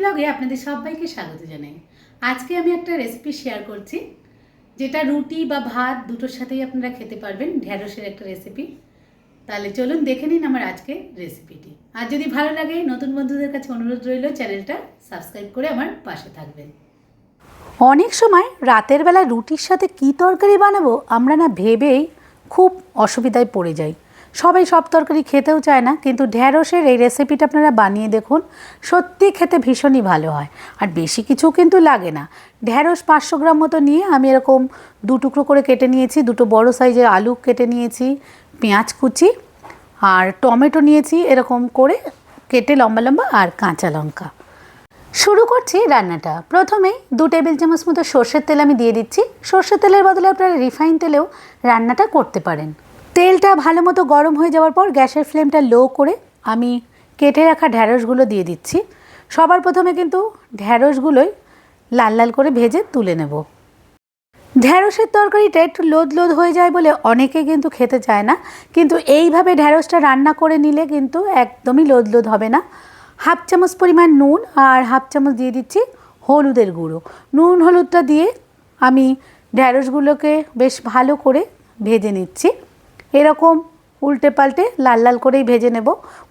ব্লগে আপনাদের সবাইকে স্বাগত জানাই। আজকে আমি একটা রেসিপি শেয়ার করছি যেটা রুটি বা ভাত দুটোর সাথেই আপনারা খেতে পারবেন। ঢ্যাঁড়সের একটা রেসিপি। তাহলে চলুন দেখে নিন আমার আজকে রেসিপিটি। আর যদি ভালো লাগে নতুন বন্ধুদের কাছে অনুরোধ রইল চ্যানেলটা সাবস্ক্রাইব করে আমার পাশে থাকবেন। অনেক সময় রাতের বেলা রুটির সাথে কী তরকারি বানাবো আমরা না ভেবেই খুব অসুবিধায় পড়ে যাই। সবাই সব তরকারি খেতেও চায় না, কিন্তু ঢ্যাঁড়সের এই রেসিপিটা আপনারা বানিয়ে দেখুন, সত্যি খেতে ভীষণই ভালো হয়। আর বেশি কিছু কিন্তু লাগে না। ঢ্যাঁড়স 500 গ্রাম মতো নিয়ে আমি এরকম দু টুকরো করে কেটে নিয়েছি, দুটো বড় সাইজের আলু কেটে নিয়েছি, পেঁয়াজ কুচি আর টমেটো নিয়েছি এরকম করে কেটে লম্বা লম্বা, আর কাঁচা লঙ্কা। শুরু করছি রান্নাটা। প্রথমেই 2 টেবিল চামচ মতো সর্ষের তেল আমি দিয়ে দিচ্ছি। সর্ষের তেলের বদলে আপনারা রিফাইন তেলেও রান্নাটা করতে পারেন। তেলটা ভালো মতো গরম হয়ে যাওয়ার পর গ্যাসের ফ্লেমটা লো করে আমি কেটে রাখা ঢ্যাঁড়সগুলো দিয়ে দিচ্ছি। সবার প্রথমে কিন্তু ঢ্যাঁড়সগুলোই লাল লাল করে ভেজে তুলে নেব। ঢ্যাঁড়সের তরকারিটা একটু লোদ লোদ হয়ে যায় বলে অনেকে কিন্তু খেতে চায় না, কিন্তু এইভাবে ঢ্যাঁড়সটা রান্না করে নিলে কিন্তু একদমই লোদ লোদ হবে না। হাফ চামচ পরিমাণ নুন আর হাফ চামচ দিয়ে দিচ্ছি হলুদের গুঁড়ো। নুন হলুদটা দিয়ে আমি ঢ্যাঁড়সগুলোকে বেশ ভালো করে ভেজে নিচ্ছি। এরকম উল্টে পাল্টে লাল লাল করেই ভেজে নেব,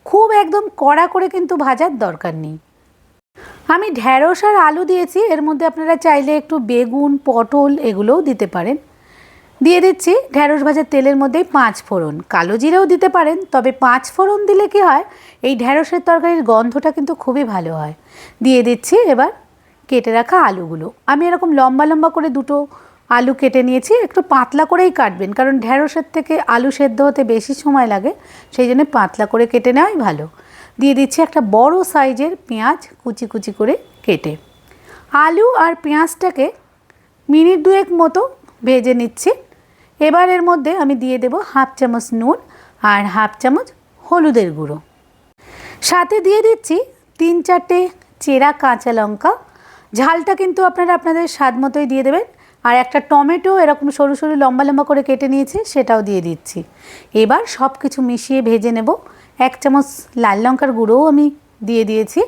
খুব একদম কড়া করে কিন্তু ভাজার দরকার নেই। আমি ঢ্যাঁড়স আর আলু দিয়েছি, এর মধ্যে আপনারা চাইলে একটু বেগুন, পটল এগুলোও দিতে পারেন। দিয়ে দিচ্ছি ঢ্যাঁড়স ভাজার তেলের মধ্যেই 5 ফোড়ন, কালো জিরেও দিতে পারেন, তবে 5 ফোড়ন দিলে কি হয়, এই ঢ্যাঁড়সের তরকারির গন্ধটা কিন্তু খুবই ভালো হয়। দিয়ে দিচ্ছি এবার কেটে রাখা আলুগুলো। আমি এরকম লম্বা লম্বা করে দুটো আলু কেটে নিয়েছি। একটু পাতলা করেই কাটবেন, কারণ ঢ্যাঁড়সের থেকে আলু সেদ্ধ হতে বেশি সময় লাগে, সেই জন্য পাতলা করে কেটে নেওয়াই ভালো। দিয়ে দিচ্ছি একটা বড় সাইজের পেঁয়াজ কুচি কুচি করে কেটে। আলু আর পেঁয়াজটাকে মিনিট 2 মতো ভেজে নিচ্ছি। এবার এর মধ্যে আমি দিয়ে দেব হাফ চামচ নুন আর হাফ চামচ হলুদের গুঁড়ো। সাথে দিয়ে দিচ্ছি 3-4টে চেরা কাঁচা লঙ্কা। ঝালটা কিন্তু আপনারা আপনাদের স্বাদ মতোই দিয়ে দেবেন। আর একটা টমেটো এরকম সরু সরু লম্বা লম্বা করে কেটে নিয়েছি, সেটাও দিয়ে দিচ্ছি। এবার সব কিছু মিশিয়ে ভেজে নেব। 1 চামচ লাল লঙ্কার গুঁড়োও আমি দিয়ে দিয়েছি।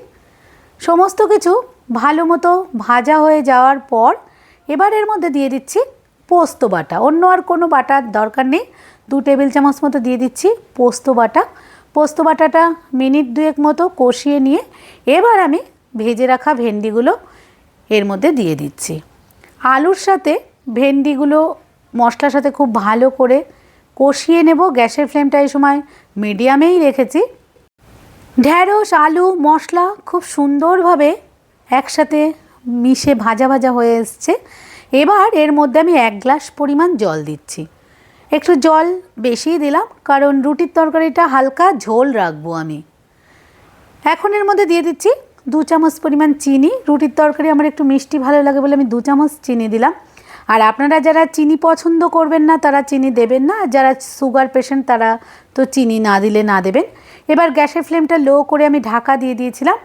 সমস্ত কিছু ভালো মতো ভাজা হয়ে যাওয়ার পর এবার এর মধ্যে দিয়ে দিচ্ছি পোস্ত বাটা। অন্য আর কোনো বাটার দরকার নেই। 2 টেবিল চামচ মতো দিয়ে দিচ্ছি পোস্ত বাটা। পোস্ত বাটাটা মিনিট 2 মতো কষিয়ে নিয়ে এবার আমি ভেজে রাখা ভেন্ডিগুলো এর মধ্যে দিয়ে দিচ্ছি। আলুর সাথে ভেন্ডিগুলো মশলার সাথে খুব ভালো করে কষিয়ে নেব। গ্যাসের ফ্লেমটা এই সময় মিডিয়ামেই রেখেছি। ঢ্যাঁড়স, আলু, মশলা খুব সুন্দরভাবে একসাথে মিশে ভাজা ভাজা হয়ে এসছে। এবার এর মধ্যে আমি 1 গ্লাস পরিমাণ জল দিচ্ছি। একটু জল বেশিই দিলাম, কারণ রুটির তরকারিটা হালকা ঝোল রাখবো আমি। এখন এর মধ্যে দিয়ে দিচ্ছি 2 চামচ পরিমাণ চিনি। রুটির তরকারি আমার একটু মিষ্টি ভালো লাগে বলে আমি 2 চামচ চিনি দিলাম। আর আপনারা যারা চিনি পছন্দ করবেন না তারা চিনি দেবেন না, আর যারা সুগার পেশেন্ট তারা তো চিনি না দিলে না দেবেন। এবার গ্যাসের ফ্লেমটা লো করে আমি ঢাকা দিয়ে দিয়েছিলাম।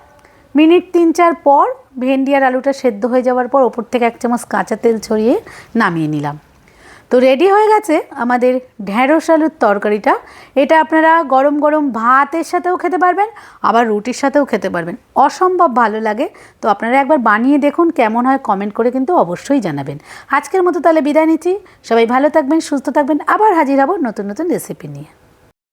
মিনিট 3-4 পর ভেন্ডি আর আলুটা সেদ্ধ হয়ে যাওয়ার পর ওপর থেকে 1 চামচ কাঁচা তেল ছড়িয়ে নামিয়ে নিলাম। তো রেডি হয়ে গেছে আমাদের ঢ্যাঁড়স আলুর তরকারিটা। এটা আপনারা গরম গরম ভাতের সাথেও খেতে পারবেন, আবার রুটির সাথেও খেতে পারবেন। অসম্ভব ভালো লাগে। তো আপনারা একবার বানিয়ে দেখুন, কেমন হয় কমেন্ট করে কিন্তু অবশ্যই জানাবেন। আজকের মতো তাহলে বিদায় নিচ্ছি। সবাই ভালো থাকবেন, সুস্থ থাকবেন। আবার হাজির হব নতুন নতুন রেসিপি নিয়ে।